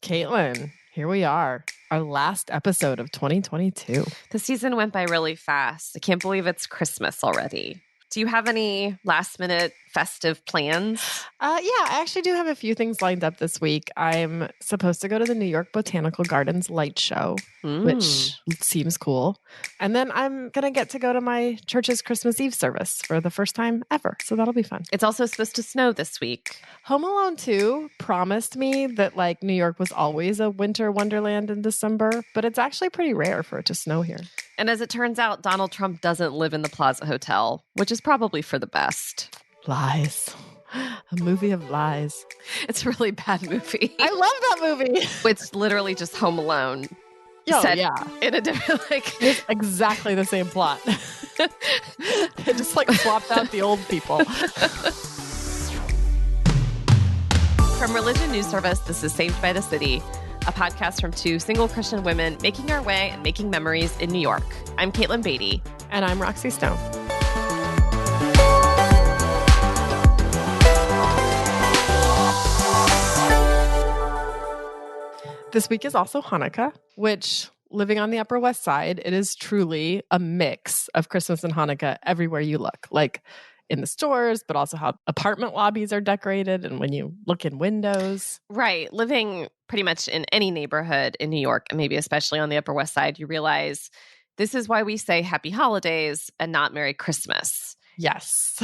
Caitlin, here we are, our last episode of 2022. The season went by really fast. I can't believe it's Christmas already. Do you have any last-minute festive plans? Yeah, I actually do have a few things lined up this week. I'm supposed to go to the New York Botanical Gardens light show, which seems cool. And then I'm going to get to go to my church's Christmas Eve service for the first time ever. So that'll be fun. It's also supposed to snow this week. Home Alone 2 promised me that like New York was always a winter wonderland in December, but it's actually pretty rare for it to snow here. And as it turns out, Donald Trump doesn't live in the Plaza Hotel, which is probably for the best. Lies. A movie of lies. It's a really bad movie. I love that movie. It's literally just Home Alone. Oh, set yeah. In a different, it's exactly the same plot. They just swapped out the old people. From Religion News Service, this is Saved by the City, a podcast from two single Christian women making our way and making memories in New York. I'm Caitlin Beatty. And I'm Roxy Stone. This week is also Hanukkah, which, living on the Upper West Side, it is truly a mix of Christmas and Hanukkah everywhere you look. Like in the stores, but also how apartment lobbies are decorated and when you look in windows. Right. Living pretty much in any neighborhood in New York, and maybe especially on the Upper West Side, you realize this is why we say Happy Holidays and not Merry Christmas. Yes.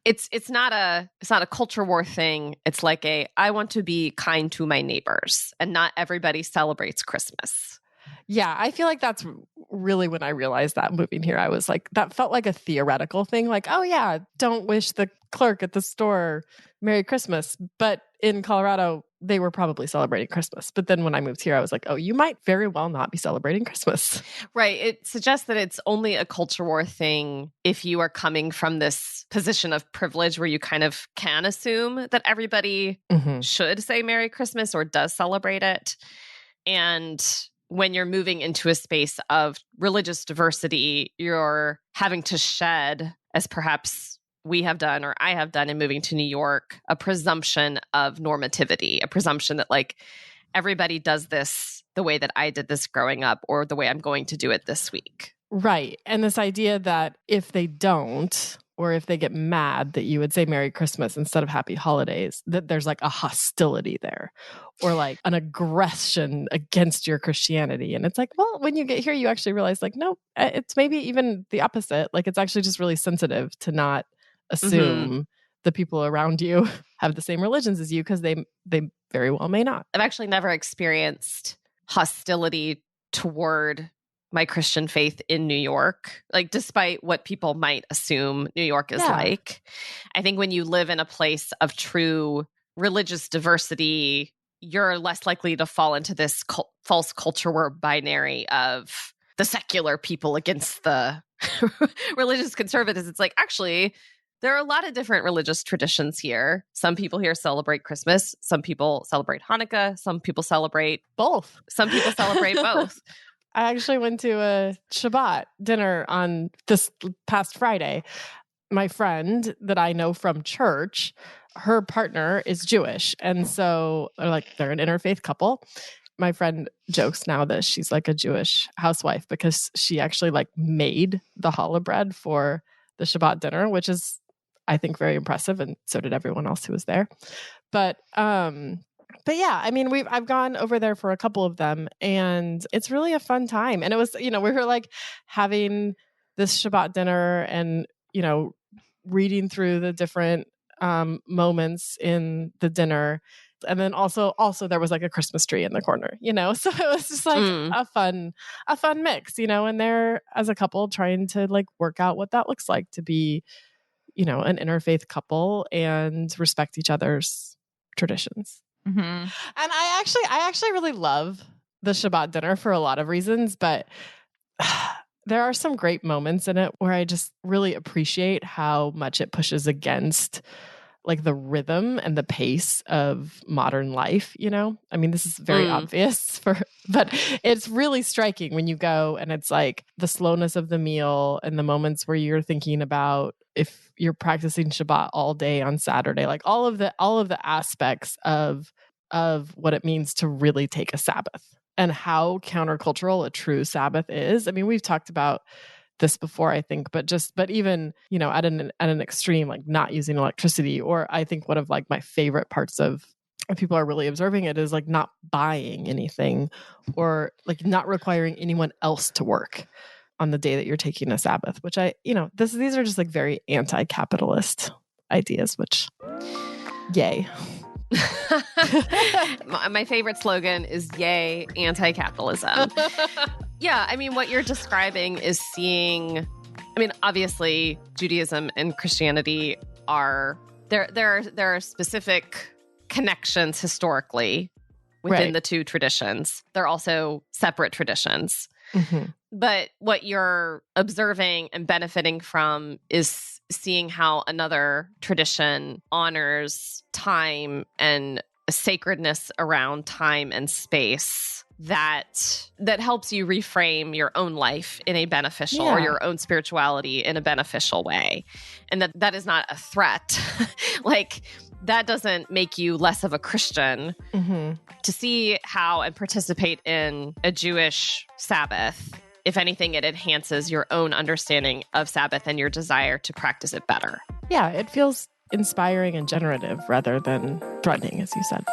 It's not a culture war thing. It's like I want to be kind to my neighbors, and not everybody celebrates Christmas. Yeah, I feel like that's really when I realized that moving here. I was like, that felt like a theoretical thing. Like, oh yeah, don't wish the clerk at the store Merry Christmas. But in Colorado, they were probably celebrating Christmas. But then when I moved here, I was like, oh, you might very well not be celebrating Christmas. Right. It suggests that it's only a culture war thing if you are coming from this position of privilege where you kind of can assume that everybody should say Merry Christmas or does celebrate it. And when you're moving into a space of religious diversity, you're having to shed, as perhaps we have done or I have done in moving to New York, a presumption of normativity, a presumption that like everybody does this the way that I did this growing up or the way I'm going to do it this week. Right. And this idea that if they don't, or if they get mad that you would say Merry Christmas instead of Happy Holidays, that there's like a hostility there or like an aggression against your Christianity. And it's like, well, when you get here, you actually realize like, no, it's maybe even the opposite. Like it's actually just really sensitive to not assume the people around you have the same religions as you because they very well may not. I've actually never experienced hostility toward my Christian faith in New York, like despite what people might assume New York is like. I think when you live in a place of true religious diversity, you're less likely to fall into this false culture war binary of the secular people against the religious conservatives. It's like, actually, there are a lot of different religious traditions here. Some people here celebrate Christmas. Some people celebrate Hanukkah. Some people celebrate both. Some people celebrate both. I actually went to a Shabbat dinner on this past Friday. My friend that I know from church, her partner is Jewish. And so they're an interfaith couple. My friend jokes now that she's like a Jewish housewife because she actually like made the challah bread for the Shabbat dinner, which is, I think, very impressive. And so did everyone else who was there. But yeah, I mean, I've gone over there for a couple of them and it's really a fun time. And it was, we were like having this Shabbat dinner and, reading through the different moments in the dinner. And then also there was like a Christmas tree in the corner, so it was just like a fun mix, and they're as a couple trying to like work out what that looks like to be, an interfaith couple and respect each other's traditions. Mm-hmm. And I actually really love the Shabbat dinner for a lot of reasons, but there are some great moments in it where I just really appreciate how much it pushes against like the rhythm and the pace of modern life, I mean, this is very obvious but it's really striking when you go and it's like the slowness of the meal and the moments where you're thinking about if you're practicing Shabbat all day on Saturday, like all of the aspects of of what it means to really take a Sabbath and how countercultural a true Sabbath is. I mean, we've talked about this before, I think, but even, at an extreme, like not using electricity, or I think one of like my favorite parts of if people are really observing it is like not buying anything or like not requiring anyone else to work on the day that you're taking a Sabbath, which these are just like very anti-capitalist ideas, which yay. My favorite slogan is yay, anti-capitalism. Yeah, I mean, what you're describing is obviously Judaism and Christianity there are specific connections historically within the two traditions. They're also separate traditions. Mm-hmm. But what you're observing and benefiting from is seeing how another tradition honors time and a sacredness around time and space that helps you reframe your own life in a beneficial or your own spirituality in a beneficial way. And that is not a threat. Like, that doesn't make you less of a Christian. Mm-hmm. To see how and participate in a Jewish Sabbath, if anything, it enhances your own understanding of Sabbath and your desire to practice it better. Yeah, it feels inspiring and generative rather than threatening, as you said.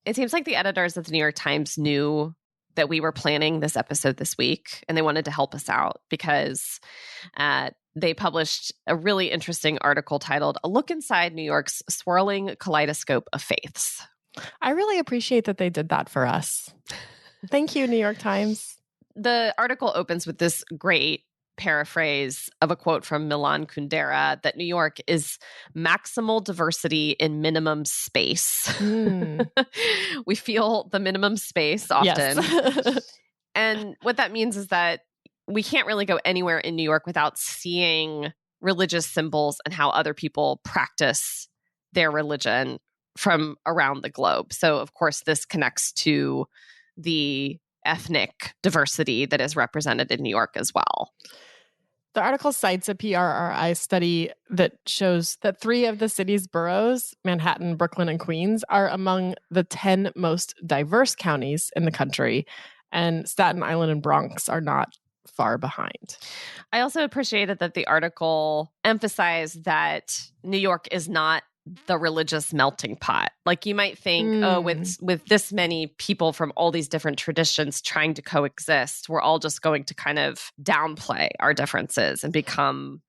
It seems like the editors of the New York Times knew that we were planning this episode this week, and they wanted to help us out because they published a really interesting article titled "A Look Inside New York's Swirling Kaleidoscope of Faiths." I really appreciate that they did that for us. Thank you, New York Times. The article opens with this great paraphrase of a quote from Milan Kundera that New York is maximal diversity in minimum space. We feel the minimum space often. Yes. And what that means is that we can't really go anywhere in New York without seeing religious symbols and how other people practice their religion from around the globe. So, of course, this connects to the ethnic diversity that is represented in New York as well. The article cites a PRRI study that shows that 3 of the city's boroughs, Manhattan, Brooklyn, and Queens, are among the 10 most diverse counties in the country, and Staten Island and Bronx are not far behind. I also appreciated that the article emphasized that New York is not the religious melting pot. Like, you might think, with this many people from all these different traditions trying to coexist, we're all just going to kind of downplay our differences and become...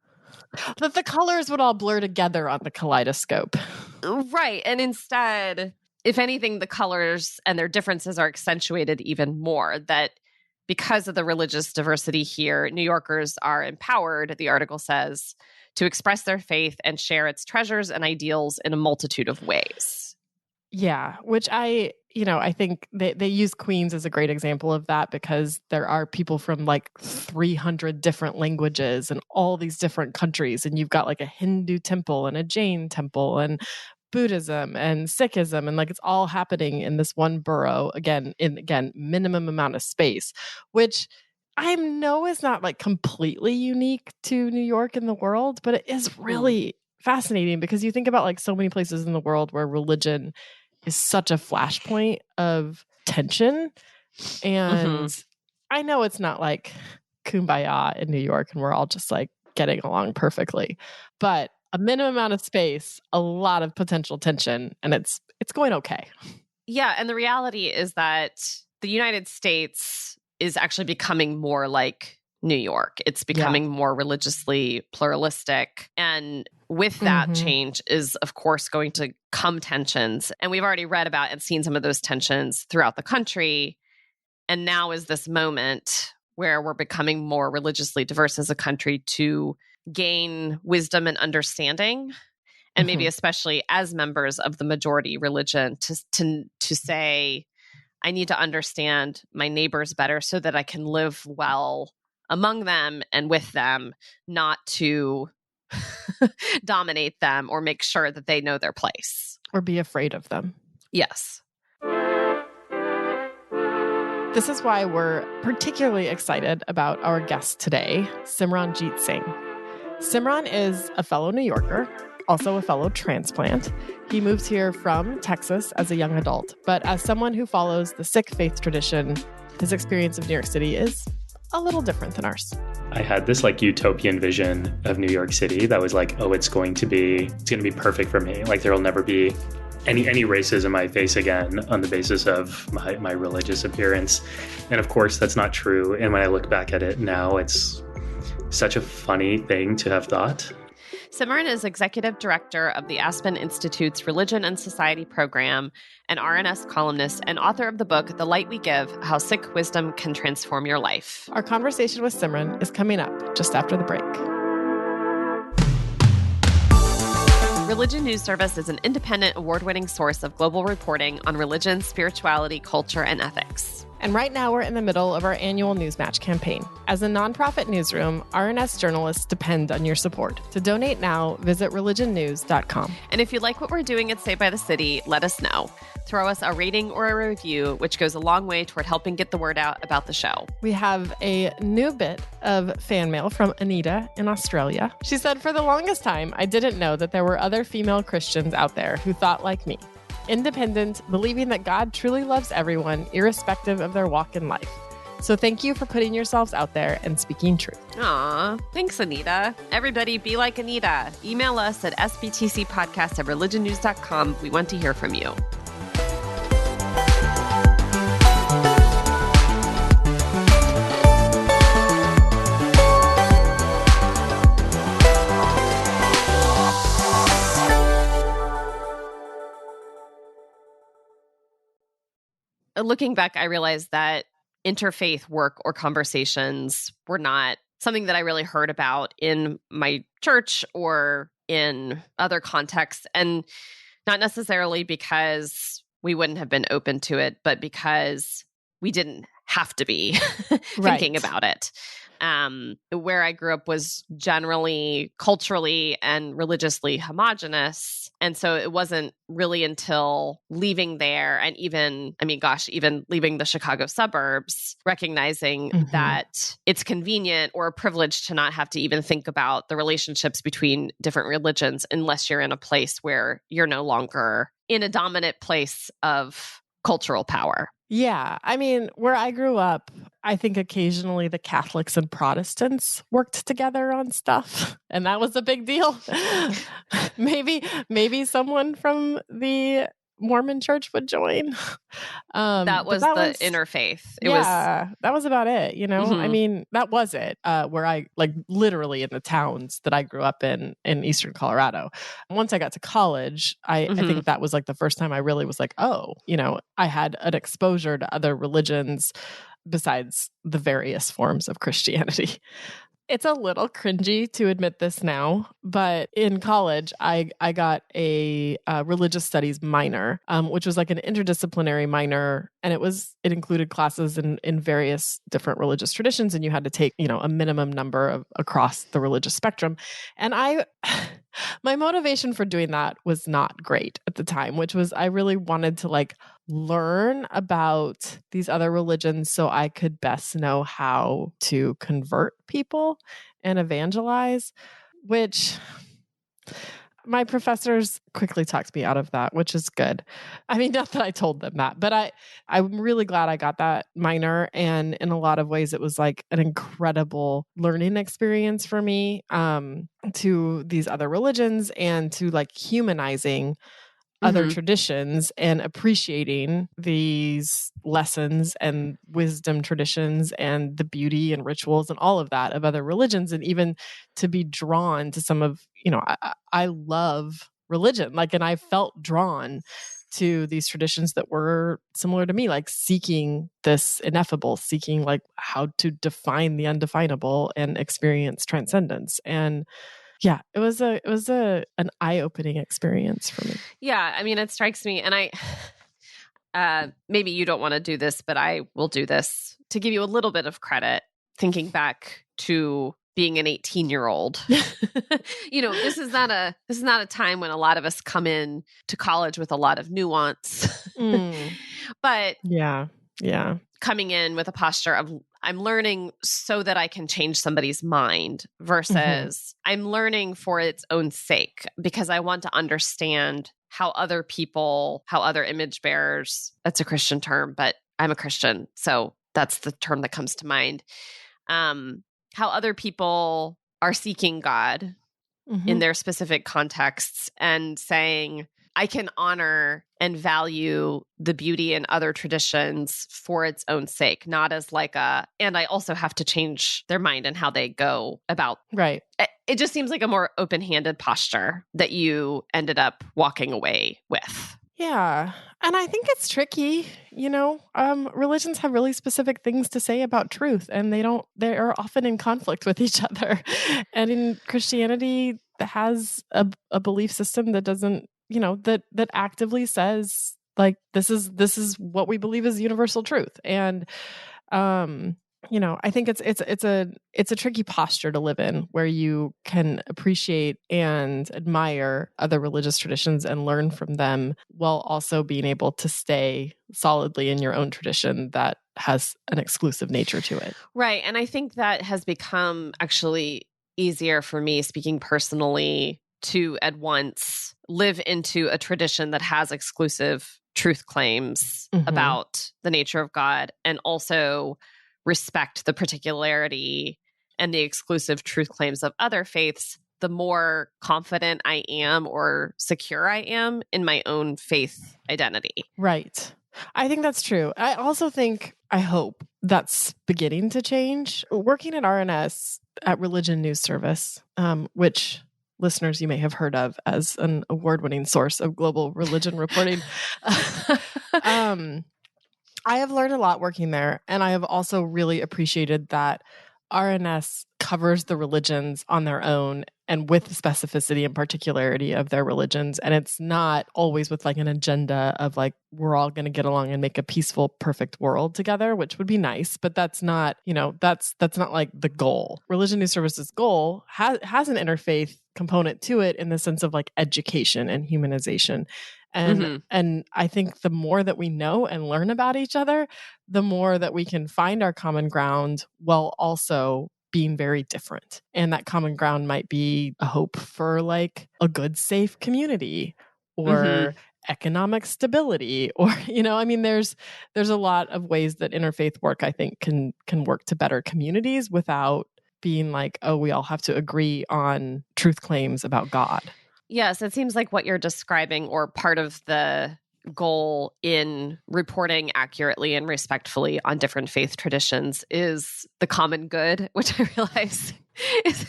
That the colors would all blur together on the kaleidoscope. Right. And instead, if anything, the colors and their differences are accentuated even more. That because of the religious diversity here, New Yorkers are empowered, the article says, to express their faith and share its treasures and ideals in a multitude of ways. Yeah, which I think they use Queens as a great example of that, because there are people from like 300 different languages and all these different countries. And you've got like a Hindu temple and a Jain temple and Buddhism and Sikhism. And like, it's all happening in this one borough, again, minimum amount of space, which I know is not like completely unique to New York in the world, but it is really fascinating because you think about like so many places in the world where religion is such a flashpoint of tension. And I know it's not like kumbaya in New York and we're all just like getting along perfectly, but a minimum amount of space, a lot of potential tension, and it's going okay. Yeah. And the reality is that the United States is actually becoming more like New York. It's becoming more religiously pluralistic. And with that change is, of course, going to come tensions. And we've already read about and seen some of those tensions throughout the country. And now is this moment where we're becoming more religiously diverse as a country to gain wisdom and understanding. And maybe especially as members of the majority religion to say, I need to understand my neighbors better so that I can live well among them and with them, not to dominate them or make sure that they know their place. Or be afraid of them. Yes. This is why we're particularly excited about our guest today, Simran Jeet Singh. Simran is a fellow New Yorker, also a fellow transplant. He moved here from Texas as a young adult, but as someone who follows the Sikh faith tradition, his experience of New York City is a little different than ours. I had this like utopian vision of New York City that was like, oh, it's going to be perfect for me. Like there will never be any racism I face again on the basis of my religious appearance. And of course, that's not true. And when I look back at it now, it's such a funny thing to have thought. Simran is executive director of the Aspen Institute's Religion and Society program, an RNS columnist, and author of the book, The Light We Give, How Sikh Wisdom Can Transform Your Life. Our conversation with Simran is coming up just after the break. Religion News Service is an independent, award-winning source of global reporting on religion, spirituality, culture, and ethics. And right now, we're in the middle of our annual Newsmatch campaign. As a nonprofit newsroom, RNS journalists depend on your support. To donate now, visit religionnews.com. And if you like what we're doing at Saved by the City, let us know. Throw us a rating or a review, which goes a long way toward helping get the word out about the show. We have a new bit of fan mail from Anita in Australia. She said, for the longest time, I didn't know that there were other female Christians out there who thought like me. Independent, believing that God truly loves everyone, irrespective of their walk in life. So thank you for putting yourselves out there and speaking truth. Aw, thanks, Anita. Everybody be like Anita. Email us at sbtcpodcast@religionnews.com. We want to hear from you. Looking back, I realized that interfaith work or conversations were not something that I really heard about in my church or in other contexts, and not necessarily because we wouldn't have been open to it, but because we didn't have to be thinking about it. Where I grew up was generally culturally and religiously homogenous. And so it wasn't really until leaving there and even leaving the Chicago suburbs, recognizing that it's convenient or a privilege to not have to even think about the relationships between different religions unless you're in a place where you're no longer in a dominant place of cultural power. Yeah. I mean, where I grew up, I think occasionally the Catholics and Protestants worked together on stuff, and that was a big deal. maybe someone from the Mormon church would join. That was interfaith. That was about it. You know, I mean, that was it. Where I literally in the towns that I grew up in Eastern Colorado. Once I got to college, I think that was the first time I really was like, oh, you know, I had an exposure to other religions besides the various forms of Christianity. It's a little cringy to admit this now, but in college, I got a religious studies minor, which was like an interdisciplinary minor, and it included classes in various different religious traditions, and you had to take, you know, a minimum number across the religious spectrum. And my motivation for doing that was not great at the time, which was I really wanted to learn about these other religions so I could best know how to convert people and evangelize, which my professors quickly talked me out of that, which is good. I mean, not that I told them that, but I'm really glad I got that minor. And in a lot of ways, it was an incredible learning experience for me to these other religions and to humanizing other traditions and appreciating these lessons and wisdom traditions and the beauty and rituals and all of that of other religions. And even to be drawn to some of, you know, I love religion, and I felt drawn to these traditions that were similar to me, seeking this ineffable, seeking how to define the undefinable and experience transcendence. And yeah, it was an eye-opening experience for me. Yeah, I mean, it strikes me, and I maybe you don't want to do this, but I will do this to give you a little bit of credit. Thinking back to being an 18-year-old, you know, this is not a time when a lot of us come in to college with a lot of nuance, but yeah. coming in with a posture of I'm learning so that I can change somebody's mind versus I'm learning for its own sake because I want to understand how other people, how other image bearers, that's a Christian term, but I'm a Christian, so that's the term that comes to mind. How other people are seeking God in their specific contexts and saying, I can honor and value the beauty in other traditions for its own sake, not as like and I also have to change their mind and how they go about. Right. It just seems like a more open-handed posture that you ended up walking away with. Yeah. And I think it's tricky, religions have really specific things to say about truth, and they are often in conflict with each other. And in Christianity has a belief system that doesn't, that actively says like, this is what we believe is universal truth. And, I think it's a tricky posture to live in where you can appreciate and admire other religious traditions and learn from them while also being able to stay solidly in your own tradition that has an exclusive nature to it. Right. And I think that has become actually easier for me, speaking personally, to at once live into a tradition that has exclusive truth claims about the nature of God and also respect the particularity and the exclusive truth claims of other faiths, the more confident I am or secure I am in my own faith identity. Right. I think that's true. I also think, I hope that's beginning to change. Working at RNS at Religion News Service, which listeners you may have heard of as an award-winning source of global religion reporting. I have learned a lot working there, and I have also really appreciated that RNS covers the religions on their own and with the specificity and particularity of their religions. And it's not always with like an agenda of like, we're all going to get along and make a peaceful, perfect world together, which would be nice. But that's not, that's not like the goal. Religion News Service's goal has an interfaith component to it in the sense of like education and humanization. And I think the more that we know and learn about each other, the more that we can find our common ground while also being very different. And that common ground might be a hope for like a good, safe community or economic stability, or, there's a lot of ways that interfaith work, I think, can work to better communities without being like, oh, we all have to agree on truth claims about God. Yes, it seems like what you're describing, or part of the goal in reporting accurately and respectfully on different faith traditions, is the common good, which I realize is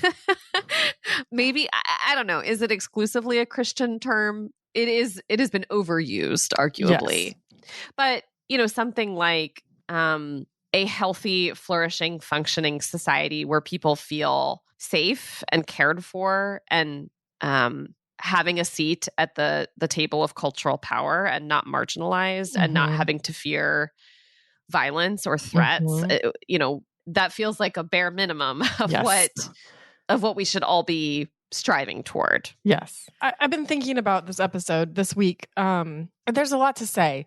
maybe, I don't know, is it exclusively a Christian term? It has been overused, arguably. Yes. But, something like a healthy, flourishing, functioning society where people feel safe and cared for and having a seat at the table of cultural power and not marginalized and not having to fear violence or threats, that feels like a bare minimum of what we should all be striving toward. Yes. I've been thinking about this episode this week. There's a lot to say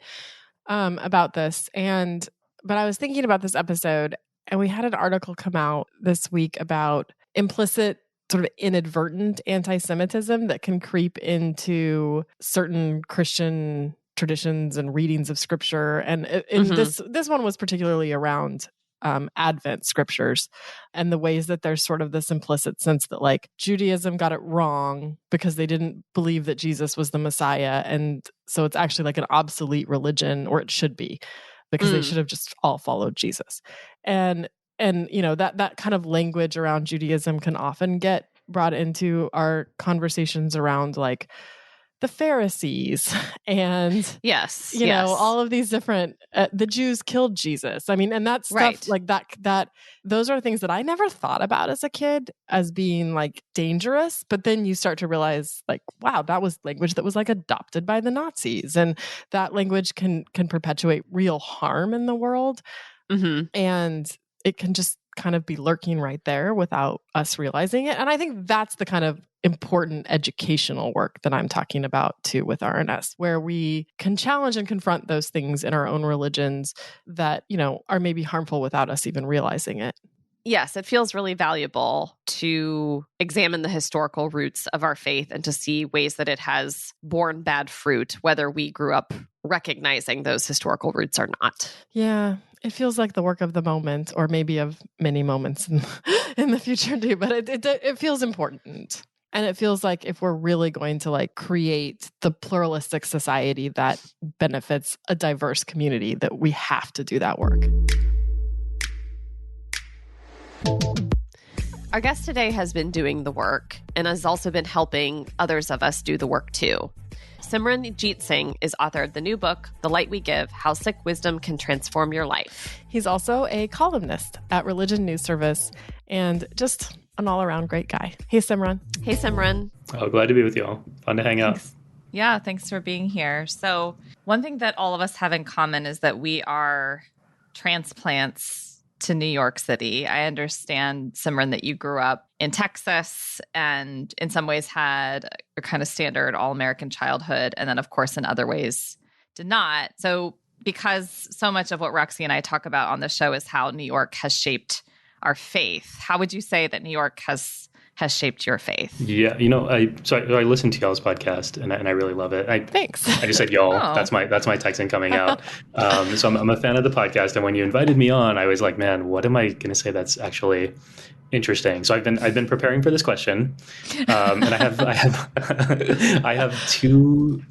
about this, but I was thinking about this episode, and we had an article come out this week about implicit sort of inadvertent anti-Semitism that can creep into certain Christian traditions and readings of scripture. And this one was particularly around Advent scriptures and the ways that there's sort of this implicit sense that like Judaism got it wrong because they didn't believe that Jesus was the Messiah. And so it's actually like an obsolete religion, or it should be, because they should have just all followed Jesus. And that kind of language around Judaism can often get brought into our conversations around like the Pharisees and all of these different the Jews killed Jesus. I mean, and that stuff like that those are things that I never thought about as a kid as being like dangerous, but then you start to realize like, wow, that was language that was like adopted by the Nazis, and that language can perpetuate real harm in the world. And it can just kind of be lurking right there without us realizing it. And I think that's the kind of important educational work that I'm talking about too with RNS, where we can challenge and confront those things in our own religions that, are maybe harmful without us even realizing it. Yes, it feels really valuable to examine the historical roots of our faith and to see ways that it has borne bad fruit, whether we grew up recognizing those historical roots or not. Yeah, it feels like the work of the moment, or maybe of many moments in the future too, but it feels important. And it feels like if we're really going to create the pluralistic society that benefits a diverse community, that we have to do that work. Our guest today has been doing the work and has also been helping others of us do the work too. Simran Jeet Singh is author of the new book, The Light We Give, How Sikh Wisdom Can Transform Your Life. He's also a columnist at Religion News Service and just an all-around great guy. Hey, Simran. Hey, Simran. Oh, glad to be with you all. Fun to hang out. Thanks. Yeah, thanks for being here. So one thing that all of us have in common is that we are transplants to New York City. I understand, Simran, that you grew up in Texas and in some ways had a kind of standard all-American childhood, and then, of course, in other ways did not. So because so much of what Roxy and I talk about on the show is how New York has shaped our faith, how would you say that New York has shaped your faith? Yeah, I listened to y'all's podcast and I really love it. Thanks. I just said y'all. Oh. That's my Texan coming out. So I'm a fan of the podcast, and when you invited me on, I was like, man, what am I going to say that's actually interesting? So I've been preparing for this question, and I have two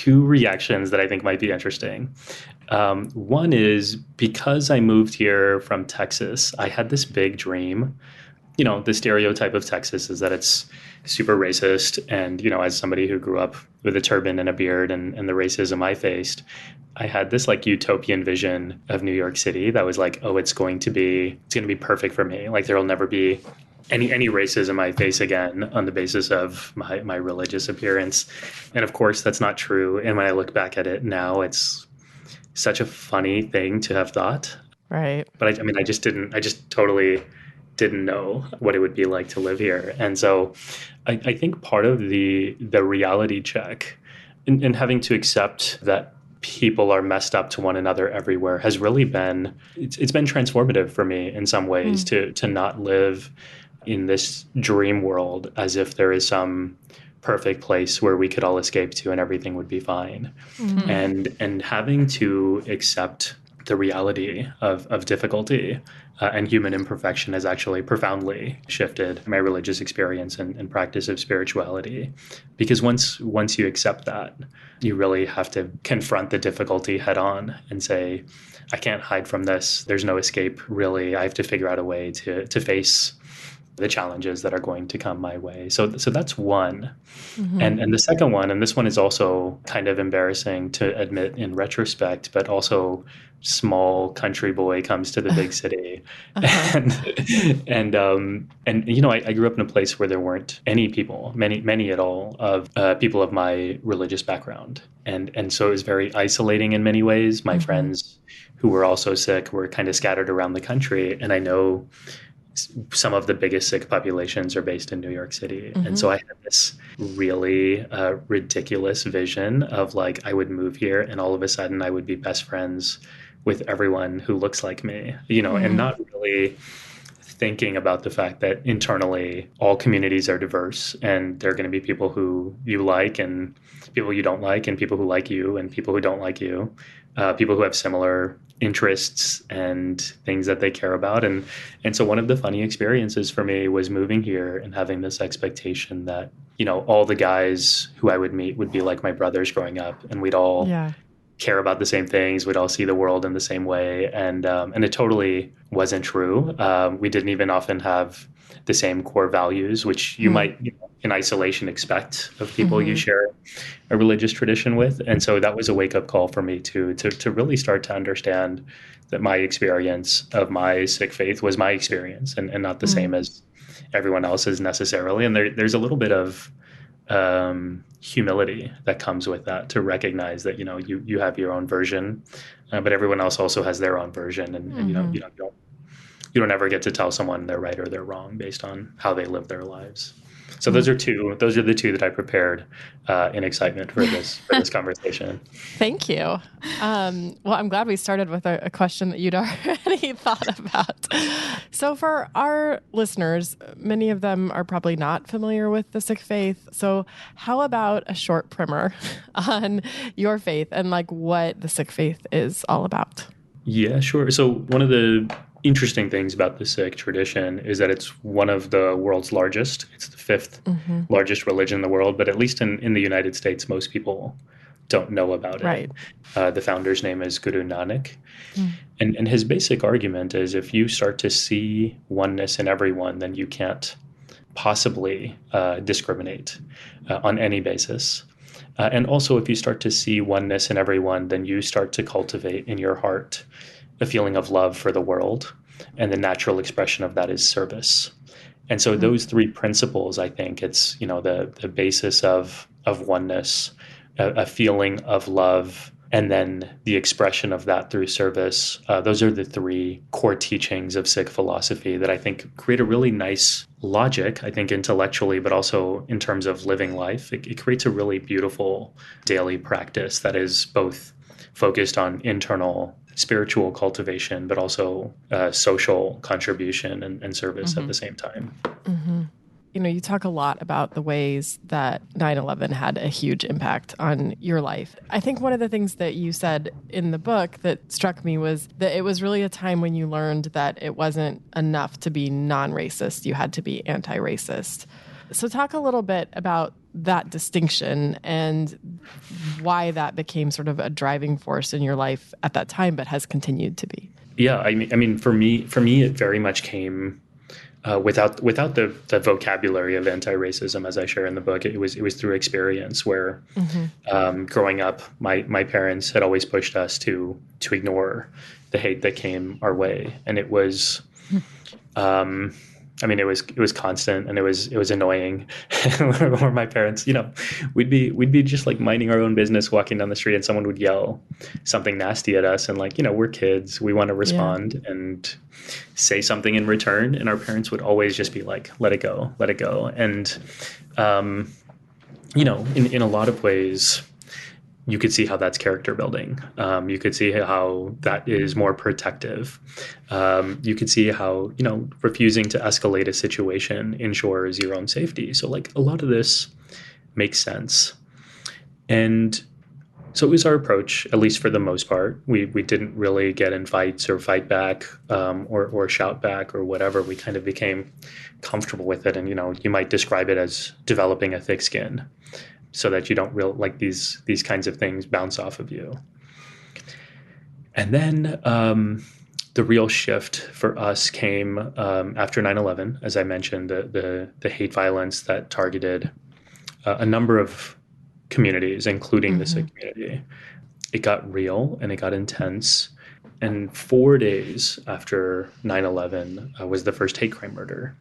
reactions that I think might be interesting. One is, because I moved here from Texas, I had this big dream. The stereotype of Texas is that it's super racist. And, as somebody who grew up with a turban and a beard and the racism I faced, I had this utopian vision of New York City that was like, oh, it's going to be perfect for me. There'll never be any racism I face again on the basis of my religious appearance. And of course, that's not true. And when I look back at it now, it's such a funny thing to have thought. Right. But I just totally didn't know what it would be like to live here. And so I think part of the reality check and having to accept that people are messed up to one another everywhere has really been, it's been transformative for me in some ways to not live in this dream world as if there is some perfect place where we could all escape to and everything would be fine. Mm-hmm. And having to accept the reality of difficulty and human imperfection has actually profoundly shifted my religious experience and practice of spirituality. Because once you accept that, you really have to confront the difficulty head on and say, I can't hide from this. There's no escape, really. I have to figure out a way to face the challenges that are going to come my way. So that's one. Mm-hmm. And the second one, and this one is also kind of embarrassing to admit in retrospect, but also small country boy comes to the big city. And I grew up in a place where there weren't any people, many at all, of people of my religious background. And so it was very isolating in many ways. My friends who were also Sikh were kind of scattered around the country. And I know some of the biggest Sikh populations are based in New York City. Mm-hmm. And so I had this really ridiculous vision of I would move here and all of a sudden I would be best friends with everyone who looks like me, and not really thinking about the fact that internally all communities are diverse and there are going to be people who you like and people you don't like and people who like you and people who don't like you, people who have similar interests and things that they care about. And so one of the funny experiences for me was moving here and having this expectation that, all the guys who I would meet would be like my brothers growing up and we'd all care about the same things. We'd all see the world in the same way. And it totally wasn't true. We didn't even often have the same core values, which you might, in isolation, expect of people you share a religious tradition with. And so that was a wake-up call for me to really start to understand that my experience of my Sikh faith was my experience and not the same as everyone else's necessarily. And there's a little bit of humility that comes with that, to recognize that, you have your own version, but everyone else also has their own version. And you don't ever get to tell someone they're right or they're wrong based on how they live their lives. So those are the two that I prepared in excitement for this conversation. Thank you. Well, I'm glad we started with a question that you'd already thought about. So for our listeners, many of them are probably not familiar with the Sikh faith. So how about a short primer on your faith and like what the Sikh faith is all about? Yeah, sure. So one of the interesting things about the Sikh tradition is that it's one of the world's largest. It's the fifth largest religion in the world, but at least in the United States, most people don't know about it. Right. The founder's name is Guru Nanak. And his basic argument is if you start to see oneness in everyone, then you can't possibly discriminate on any basis. And also, if you start to see oneness in everyone, then you start to cultivate in your heart a feeling of love for the world. And the natural expression of that is service. And so those three principles, I think it's, the basis of oneness, a feeling of love, and then the expression of that through service. Those are the three core teachings of Sikh philosophy that I think create a really nice logic, I think intellectually, but also in terms of living life. It creates a really beautiful daily practice that is both focused on internal spiritual cultivation, but also social contribution and service at the same time. You talk a lot about the ways that 9/11 had a huge impact on your life. I think one of the things that you said in the book that struck me was that it was really a time when you learned that it wasn't enough to be non-racist. You had to be anti-racist. So talk a little bit about that distinction and why that became sort of a driving force in your life at that time, but has continued to be. Yeah, I mean, for me, it very much came without the vocabulary of anti-racism, as I share in the book. It was through experience where, growing up, my parents had always pushed us to ignore the hate that came our way, and it was. It was constant and it was annoying. Or my parents, we'd be just like minding our own business, walking down the street, and someone would yell something nasty at us, and we're kids, we want to respond and say something in return, and our parents would always just be like, let it go. And in a lot of ways, you could see how that's character building. You could see how that is more protective. You could see how, refusing to escalate a situation ensures your own safety. So a lot of this makes sense. And so it was our approach, at least for the most part. We didn't really get in fights or fight back or shout back or whatever. We kind of became comfortable with it. And, you might describe it as developing a thick skin, so that you don't these kinds of things bounce off of you. And then the real shift for us came after 9/11, as I mentioned, the hate violence that targeted a number of communities, including the Sikh community. It got real and it got intense. And 4 days after 9/11 was the first hate crime murder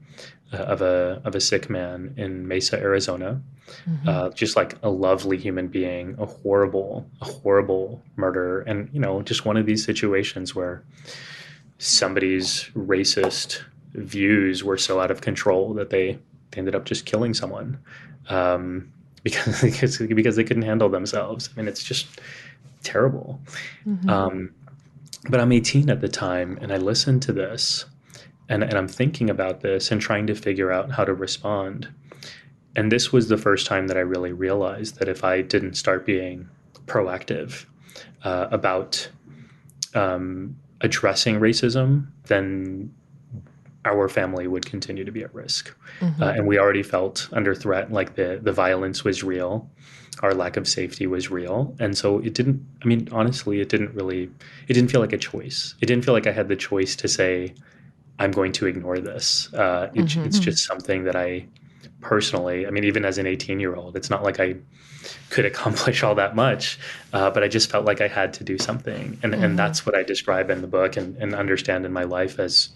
of a Sikh man in Mesa, Arizona. Just like a lovely human being, a horrible murder. And, just one of these situations where somebody's racist views were so out of control that they ended up just killing someone because they couldn't handle themselves. I mean, it's just terrible. But I'm 18 at the time, and I listened to this, and I'm thinking about this and trying to figure out how to respond. And this was the first time that I really realized that if I didn't start being proactive about addressing racism, then our family would continue to be at risk. And we already felt under threat, like the violence was real. Our lack of safety was real. And so honestly, it didn't feel like a choice. It didn't feel like I had the choice to say, I'm going to ignore this. It's just something that I personally, even as an 18-year-old, it's not like I could accomplish all that much, but I just felt like I had to do something. And that's what I describe in the book and understand in my life as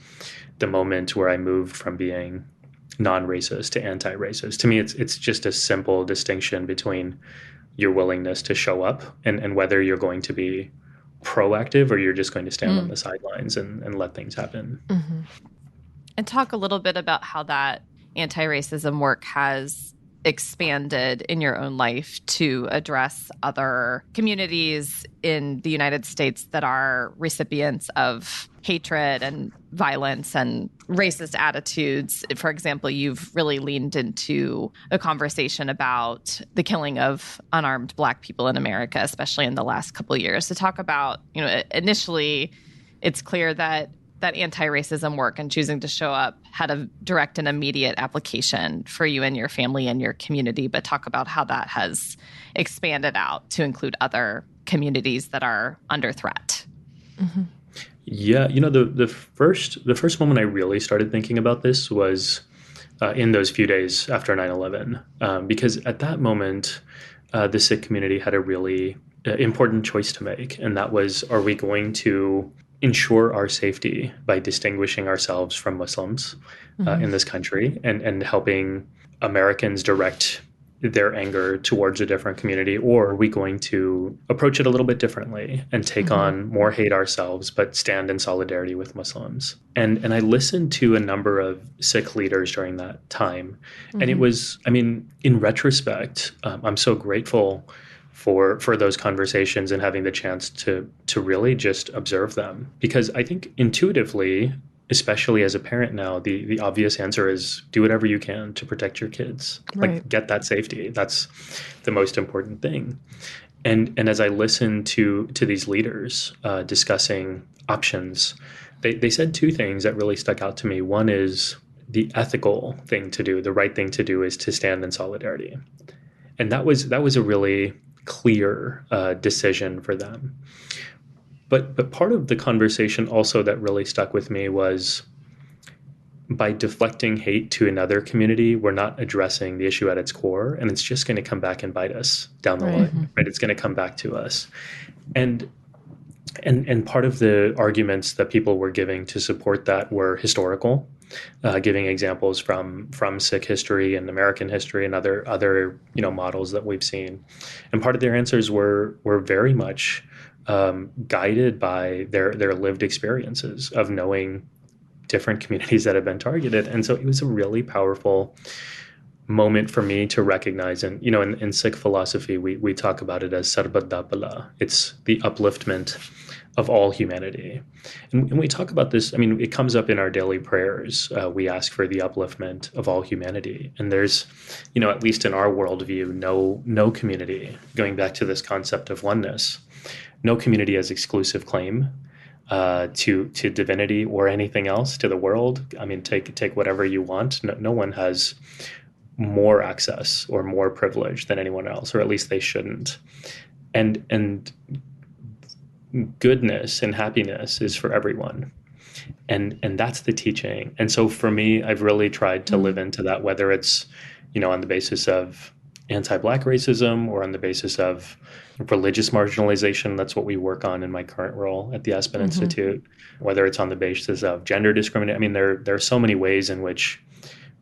the moment where I moved from being non-racist to anti-racist. To me, it's just a simple distinction between your willingness to show up and whether you're going to be proactive or you're just going to stand on the sidelines and let things happen. And talk a little bit about how that anti-racism work has expanded in your own life to address other communities in the United States that are recipients of hatred and violence and racist attitudes. For example, you've really leaned into a conversation about the killing of unarmed Black people in America, especially in the last couple of years. To talk about, initially, it's clear that anti-racism work and choosing to show up had a direct and immediate application for you and your family and your community, but talk about how that has expanded out to include other communities that are under threat. Mm-hmm. Yeah, the first moment I really started thinking about this was in those few days after 9/11, because at that moment, the Sikh community had a really important choice to make, and that was, are we going to ensure our safety by distinguishing ourselves from Muslims in this country and helping Americans direct their anger towards a different community, or are we going to approach it a little bit differently and take on more hate ourselves, but stand in solidarity with Muslims? And I listened to a number of Sikh leaders during that time. And it was, in retrospect, I'm so grateful for those conversations and having the chance to really just observe them. Because I think intuitively, especially as a parent now, the obvious answer is do whatever you can to protect your kids. Right. Like, get that safety. That's the most important thing. And as I listened to these leaders discussing options, they said two things that really stuck out to me. One is the ethical thing to do, the right thing to do is to stand in solidarity. And that was a really clear decision for them. But part of the conversation also that really stuck with me was, by deflecting hate to another community, we're not addressing the issue at its core, and it's just going to come back and bite us down the line, right? It's going to come back to us. And part of the arguments that people were giving to support that were historical, giving examples from Sikh history and American history and other models that we've seen. And part of their answers were very much guided by their lived experiences of knowing different communities that have been targeted. And so it was a really powerful moment for me to recognize. And, in Sikh philosophy, we talk about it as sarbat da bala. It's the upliftment of all humanity. And we talk about this, it comes up in our daily prayers. We ask for the upliftment of all humanity. And there's, at least in our worldview, no community, going back to this concept of oneness, no community has exclusive claim to divinity or anything else, to the world. Take whatever you want. No one has more access or more privilege than anyone else, or at least they shouldn't. And goodness and happiness is for everyone. And that's the teaching. And so for me, I've really tried to live into that, whether it's, on the basis of anti-Black racism or on the basis of religious marginalization. That's what we work on in my current role at the Aspen Institute, whether it's on the basis of gender discrimination. There are so many ways in which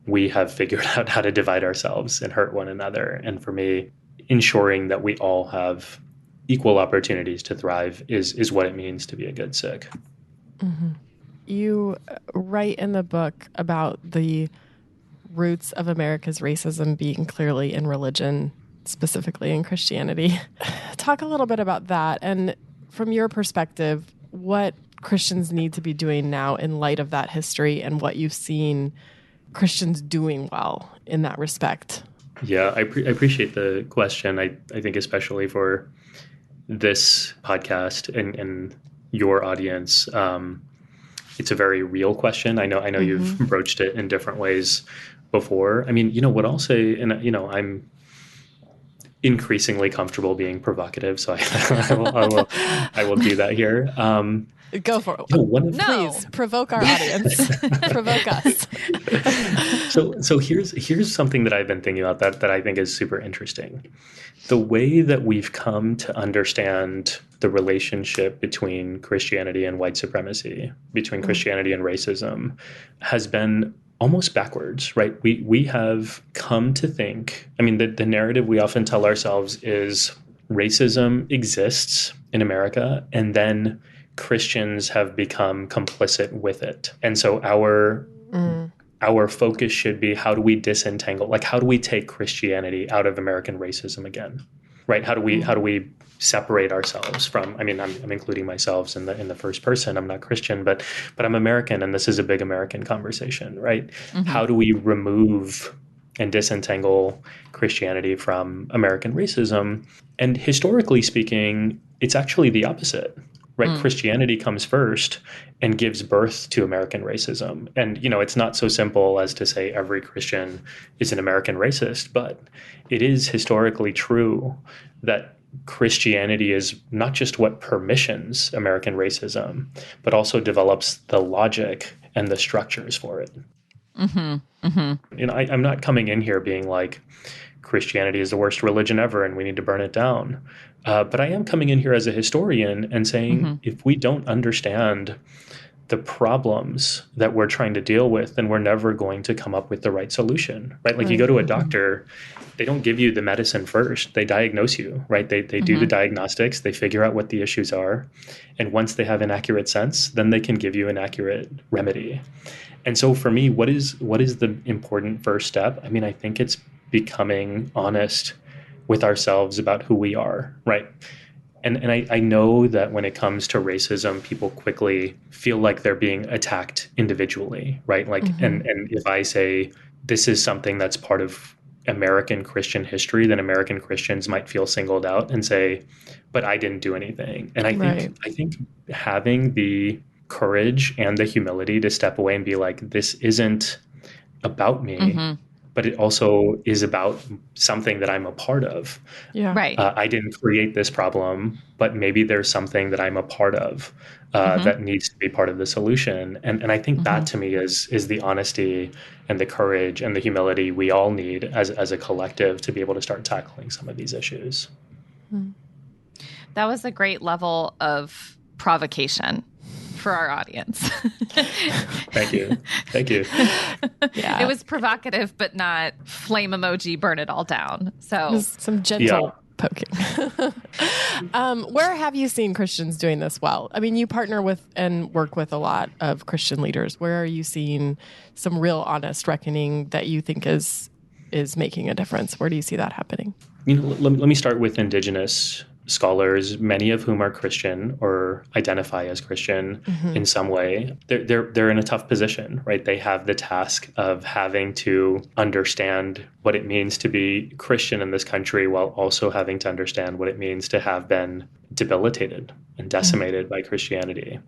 we have figured out how to divide ourselves and hurt one another. And for me, ensuring that we all have equal opportunities to thrive is what it means to be a good Sikh. You write in the book about the roots of America's racism being clearly in religion, specifically in Christianity. Talk a little bit about that. And from your perspective, what Christians need to be doing now in light of that history and what you've seen Christians doing well in that respect. Yeah, I appreciate the question. I think especially for this podcast and your audience, it's a very real question. I know you've broached it in different ways before. What I'll say, and I'm increasingly comfortable being provocative, so I will do that here. Go for it. Please provoke our audience. Provoke us. So here's something that I've been thinking about that I think is super interesting. The way that we've come to understand the relationship between Christianity and white supremacy, between Christianity and racism, has been almost backwards, right? We have come to think, the narrative we often tell ourselves is racism exists in America, and then Christians have become complicit with it. And so our our focus should be, how do we disentangle, like how do we take Christianity out of American racism again, right? How do we separate ourselves from, I mean, I'm including myself in the first person. I'm not Christian, but I'm American, and this is a big American conversation, right? How do we remove and disentangle Christianity from American racism? And historically speaking, it's actually the opposite, right? Christianity comes first and gives birth to American racism. And, it's not so simple as to say every Christian is an American racist, but it is historically true that Christianity is not just what permissions American racism, but also develops the logic and the structures for it. I'm not coming in here being like, Christianity is the worst religion ever and we need to burn it down. But I am coming in here as a historian and saying, if we don't understand the problems that we're trying to deal with, then we're never going to come up with the right solution, right? Like you go to a doctor, they don't give you the medicine first. They diagnose you, right? They do the diagnostics, they figure out what the issues are. And once they have an accurate sense, then they can give you an accurate remedy. And so for me, what is the important first step? I mean, I think it's becoming honest with ourselves about who we are, right? And I know that when it comes to racism, people quickly feel like they're being attacked individually, right? Like, and if I say this is something that's part of American Christian history, then American Christians might feel singled out and say, but I didn't do anything. And I think having the courage and the humility to step away and be like, this isn't about me, but it also is about something that I'm a part of. Yeah. Right. I didn't create this problem, but maybe there's something that I'm a part of that needs to be part of the solution. And I think that to me is the honesty and the courage and the humility we all need as a collective to be able to start tackling some of these issues. That was a great level of provocation for our audience. Thank you. Yeah. It was provocative, but not flame emoji, burn it all down. So some gentle poking. Where have you seen Christians doing this well? I mean, you partner with and work with a lot of Christian leaders. Where are you seeing some real honest reckoning that you think is making a difference? Where do you see that happening? Let me start with Indigenous scholars, many of whom are Christian or identify as Christian in some way. They're in a tough position, right? They have the task of having to understand what it means to be Christian in this country while also having to understand what it means to have been debilitated and decimated by Christianity.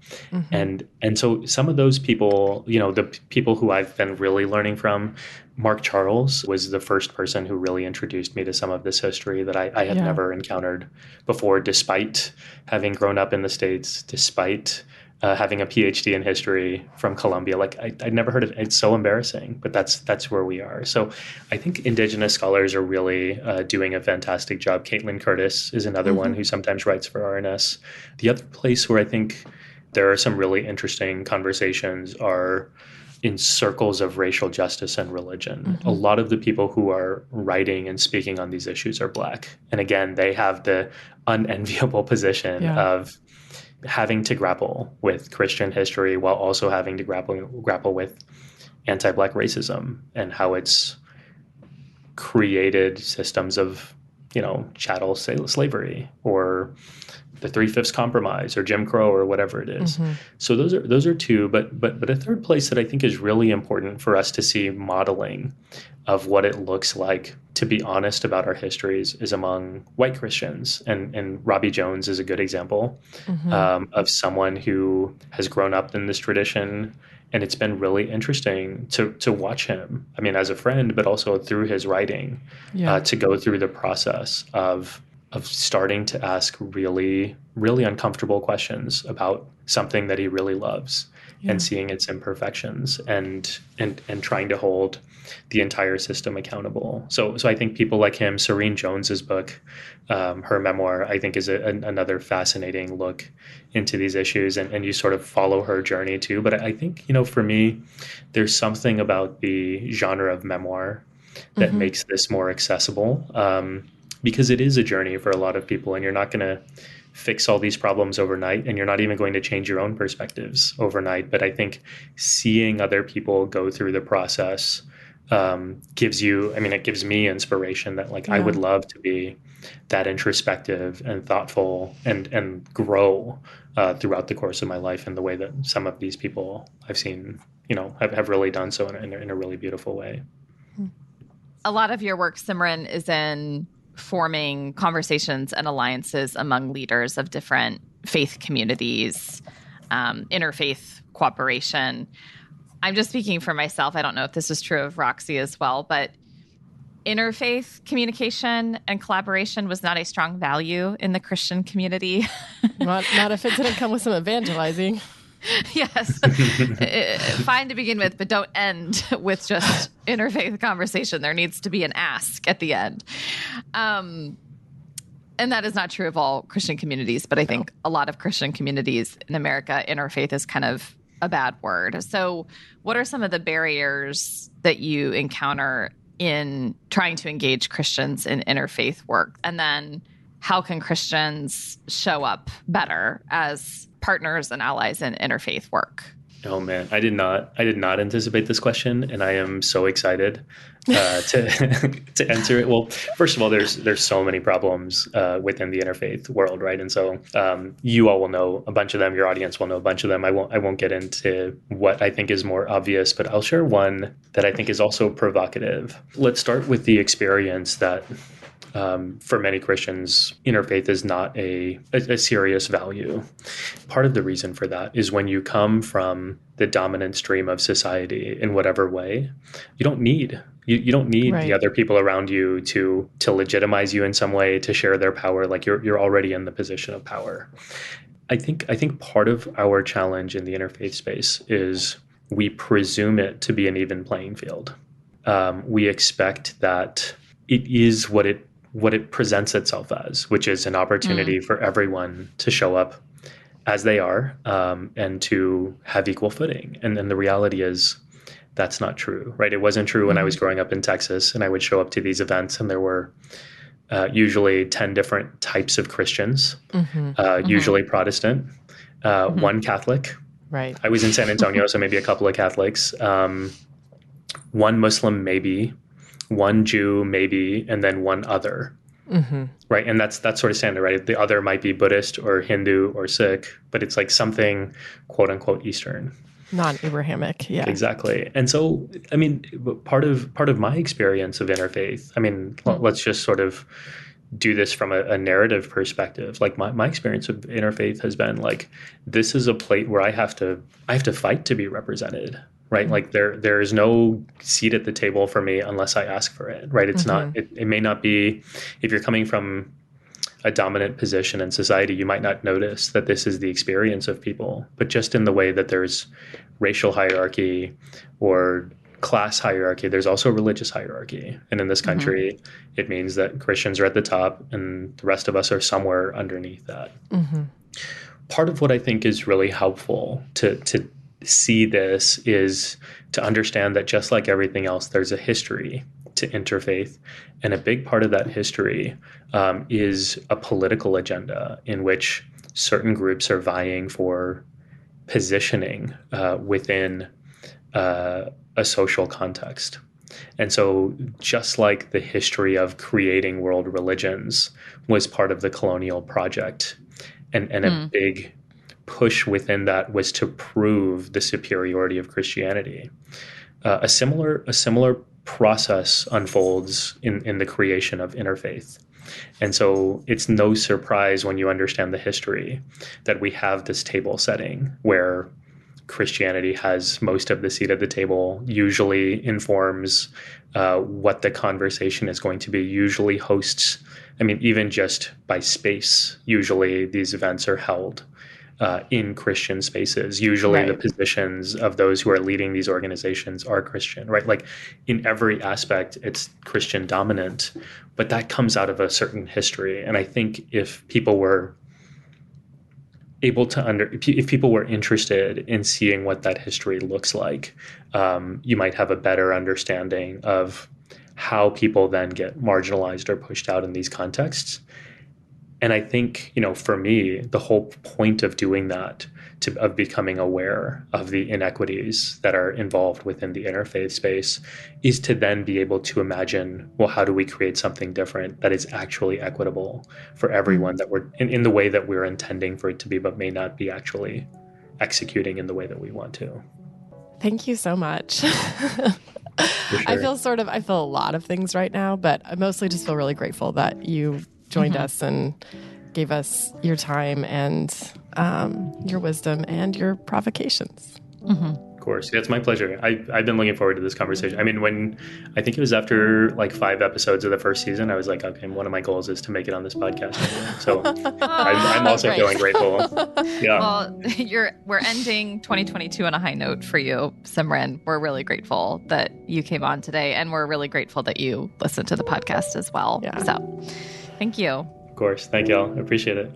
And so some of those people, the people who I've been really learning from, Mark Charles was the first person who really introduced me to some of this history that I had never encountered before, despite having grown up in the States, despite having a PhD in history from Columbia. Like I'd never heard of it. It's so embarrassing, but that's where we are. So I think Indigenous scholars are really doing a fantastic job. Caitlin Curtis is another one who sometimes writes for RNS. The other place where I think there are some really interesting conversations are in circles of racial justice and religion. A lot of the people who are writing and speaking on these issues are Black. And again, they have the unenviable position of having to grapple with Christian history while also having to grapple with anti-Black racism and how it's created systems of, chattel slavery or the 3/5 compromise or Jim Crow or whatever it is. So those are two, but a third place that I think is really important for us to see modeling of what it looks like to be honest about our histories is among white Christians. And Robbie Jones is a good example of someone who has grown up in this tradition. And it's been really interesting to watch him, I mean, as a friend, but also through his writing, to go through the process of starting to ask really, really uncomfortable questions about something that he really loves and seeing its imperfections and trying to hold the entire system accountable. So I think people like him, Serene Jones's book, her memoir, I think is another fascinating look into these issues, and you sort of follow her journey too. But I think, for me, there's something about the genre of memoir that makes this more accessible. Because it is a journey for a lot of people, and you're not going to fix all these problems overnight, and you're not even going to change your own perspectives overnight. But I think seeing other people go through the process gives you, I mean, it gives me inspiration that like, I would love to be that introspective and thoughtful and grow throughout the course of my life in the way that some of these people I've seen, have really done so in a really beautiful way. A lot of your work, Simran, is in forming conversations and alliances among leaders of different faith communities, interfaith cooperation. I'm just speaking for myself. I don't know if this is true of Roxy as well, but interfaith communication and collaboration was not a strong value in the Christian community. Not if it didn't come with some evangelizing. Yes. Fine to begin with, but don't end with just interfaith conversation. There needs to be an ask at the end. And that is not true of all Christian communities, but I think a lot of Christian communities in America, interfaith is kind of a bad word. So what are some of the barriers that you encounter in trying to engage Christians in interfaith work? And then how can Christians show up better as partners and allies in interfaith work? Oh man, I did not anticipate this question, and I am so excited to answer it. Well, first of all, there's so many problems within the interfaith world, right? And so you all will know a bunch of them. Your audience will know a bunch of them. I won't get into what I think is more obvious, but I'll share one that I think is also provocative. Let's start with the experience that for many Christians, interfaith is not a serious value. Part of the reason for that is when you come from the dominant stream of society in whatever way, you don't need the other people around you to legitimize you in some way, to share their power. Like you're already in the position of power. I think part of our challenge in the interfaith space is we presume it to be an even playing field. We expect that it is what it presents itself as, which is an opportunity for everyone to show up as they are and to have equal footing. And then the reality is that's not true, right? It wasn't true when I was growing up in Texas and I would show up to these events and there were usually 10 different types of Christians, usually Protestant, one Catholic. Right. I was in San Antonio, so maybe a couple of Catholics, one Muslim maybe, one Jew maybe, and then one other, right? And that's sort of standard, right? The other might be Buddhist or Hindu or Sikh, but it's like something quote unquote Eastern. Non-Abrahamic, yeah. Exactly. And so, I mean, part of my experience of interfaith, I mean, let's just sort of do this from a narrative perspective. Like my experience of interfaith has been like, this is a plate where I have to fight to be represented. Right. Like there is no seat at the table for me unless I ask for it. Right. It's not, it may not be, if you're coming from a dominant position in society, you might not notice that this is the experience of people, but just in the way that there's racial hierarchy or class hierarchy, there's also religious hierarchy. And in this country, it means that Christians are at the top and the rest of us are somewhere underneath that. Part of what I think is really helpful to see this is to understand that just like everything else, there's a history to interfaith. And a big part of that history is a political agenda in which certain groups are vying for positioning within a social context. And so just like the history of creating world religions was part of the colonial project, and a big push within that was to prove the superiority of Christianity. A similar process unfolds in the creation of interfaith. And so it's no surprise when you understand the history that we have this table setting where Christianity has most of the seat at the table, usually informs what the conversation is going to be, usually hosts. I mean, even just by space, usually these events are held in Christian spaces. Usually the positions of those who are leading these organizations are Christian, right? Like in every aspect, it's Christian dominant, but that comes out of a certain history. And I think if people were if people were interested in seeing what that history looks like, you might have a better understanding of, how people then get marginalized or pushed out in these contexts. And I think, for me, the whole point of doing that, of becoming aware of the inequities that are involved within the interfaith space, is to then be able to imagine, well, how do we create something different that is actually equitable for everyone, that we're in the way that we're intending for it to be, but may not be actually executing in the way that we want to. Thank you so much. Sure. I feel a lot of things right now, but I mostly just feel really grateful that you joined us and gave us your time and your wisdom and your provocations. Of course. Yeah, it's my pleasure. I've been looking forward to this conversation. I mean, I think it was after like 5 episodes of the first season, I was like, okay, one of my goals is to make it on this podcast. So I'm also feeling grateful. Yeah. Well, we're ending 2022 on a high note for you, Simran. We're really grateful that you came on today, and we're really grateful that you listened to the podcast as well. Yeah. So thank you. Of course. Thank y'all. I appreciate it.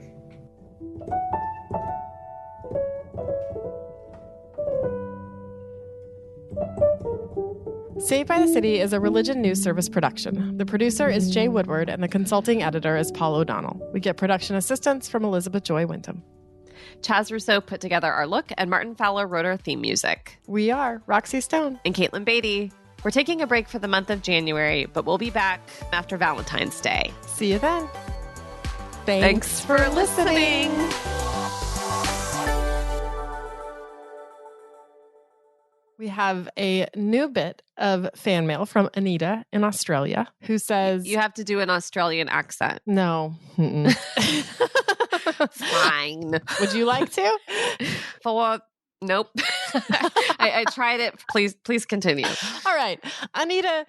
Saved by the City is a religion news service production. The producer is Jay Woodward, and the consulting editor is Paul O'Donnell. We get production assistance from Elizabeth Joy Wyndham. Chaz Rousseau put together our look, and Martin Fowler wrote our theme music. We are Roxy Stone and Caitlin Beatty. We're taking a break for the month of January, but we'll be back after Valentine's Day. See you then. Thanks for listening. We have a new bit of fan mail from Anita in Australia, who says... You have to do an Australian accent. No. Fine. Would you like to? Nope. I tried it. Please continue. All right. Anita